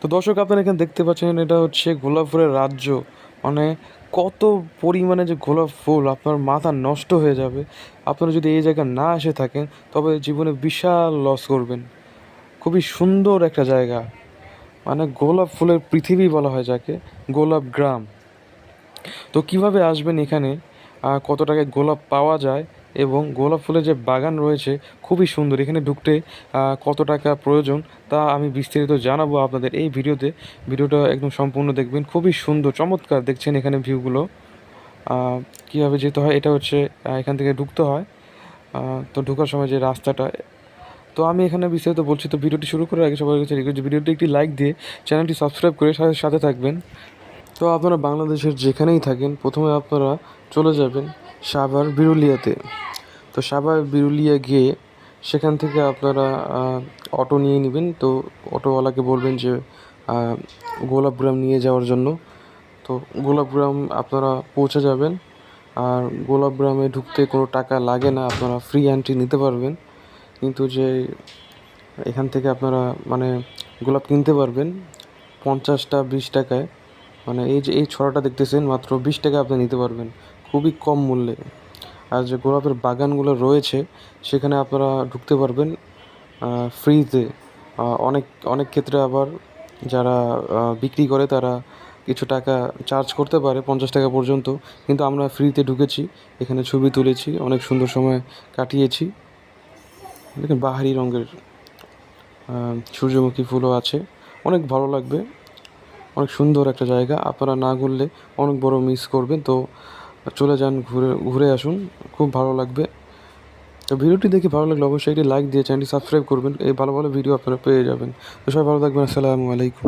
তো দর্শক, আপনারা এখানে দেখতে পাচ্ছেন এটা হচ্ছে গোলাপ ফুলের রাজ্য। মানে কত পরিমাণে যে গোলাপ ফুল, আপনার মাথা নষ্ট হয়ে যাবে। আপনারা যদি এই জায়গায় না এসে থাকেন তবে জীবনে বিশাল লস করবেন। খুবই সুন্দর একটা জায়গা, মানে গোলাপ ফুলের পৃথিবী বলা হয় যাকে, গোলাপ গ্রাম। তো কিভাবে আসবেন এখানে, কত টাকায় গোলাপ পাওয়া যায় এবং গোলাপ ফুলের যে বাগান রয়েছে খুবই সুন্দর, এখানে ঢুকতে কত টাকা প্রয়োজন তা আমি বিস্তারিত জানাবো আপনাদের এই ভিডিওতে। ভিডিওটা একদম সম্পূর্ণ দেখবেন, খুবই সুন্দর চমৎকার। দেখছেন এখানে ভিউগুলো, কীভাবে যেতে হয়, এটা হচ্ছে এখান থেকে ঢুকতে হয়। তো ঢোকার সময় যে রাস্তাটা, তো আমি এখানে বিস্তারিত বলছি। তো ভিডিওটি শুরু করার আগে সবার কাছে রিকোয়েস্ট, ভিডিওটি একটি লাইক দিয়ে চ্যানেলটি সাবস্ক্রাইব করে সাথে সাথে থাকবেন। তো আপনারা বাংলাদেশের যেখানেই থাকেন প্রথমে আপনারা চলে যাবেন সাভার বিরুলিয়াতে। তো সাভার বিরুলিয়া গিয়ে সেখান থেকে আপনারা অটো নিয়ে নেবেন। তো অটোওয়ালাকে বলবেন যে গোলাপগ্রাম নিয়ে যাওয়ার জন্য। তো গোলাপগ্রাম আপনারা পৌঁছে যাবেন। আর গোলাপগ্রামে ঢুকতে কোনো টাকা লাগে না, আপনারা ফ্রি এন্ট্রি নিতে পারবেন। কিন্তু যে এখান থেকে আপনারা মানে গোলাপ কিনতে পারবেন 50টা 20 টাকায়। মানে এই যে এই ছড়াটা দেখতেছেন, মাত্র 20 টাকা আপনি নিতে পারবেন, খুবই কম মূল্যে। আর যে গোলাপের বাগানগুলো রয়েছে সেখানে আপনারা ঢুকতে পারবেন ফ্রিতে। অনেক অনেক ক্ষেত্রে আবার যারা বিক্রি করে তারা কিছু টাকা চার্জ করতে পারে, 50 টাকা পর্যন্ত। কিন্তু আমরা ফ্রিতে ঢুকেছি, এখানে ছবি তুলেছি, অনেক সুন্দর সময় কাটিয়েছি। দেখেন বাহারি রঙের সূর্যমুখী ফুলও আছে, অনেক ভালো লাগবে। অনেক সুন্দর একটা জায়গা, আপনারা না ঘুরলে অনেক বড় মিস করবেন। তো চলে যান, ঘুরে ঘুরে আসুন, খুব ভালো লাগবে। তো ভিডিওটি দেখে ভালো লাগলে অবশ্যই একটি লাইক দিয়ে চ্যানেলটি সাবস্ক্রাইব করবেন, এই ভালো ভালো ভিডিও আপনারা পেয়ে যাবেন। তো সবাই ভালো থাকবেন, আসসালামু আলাইকুম।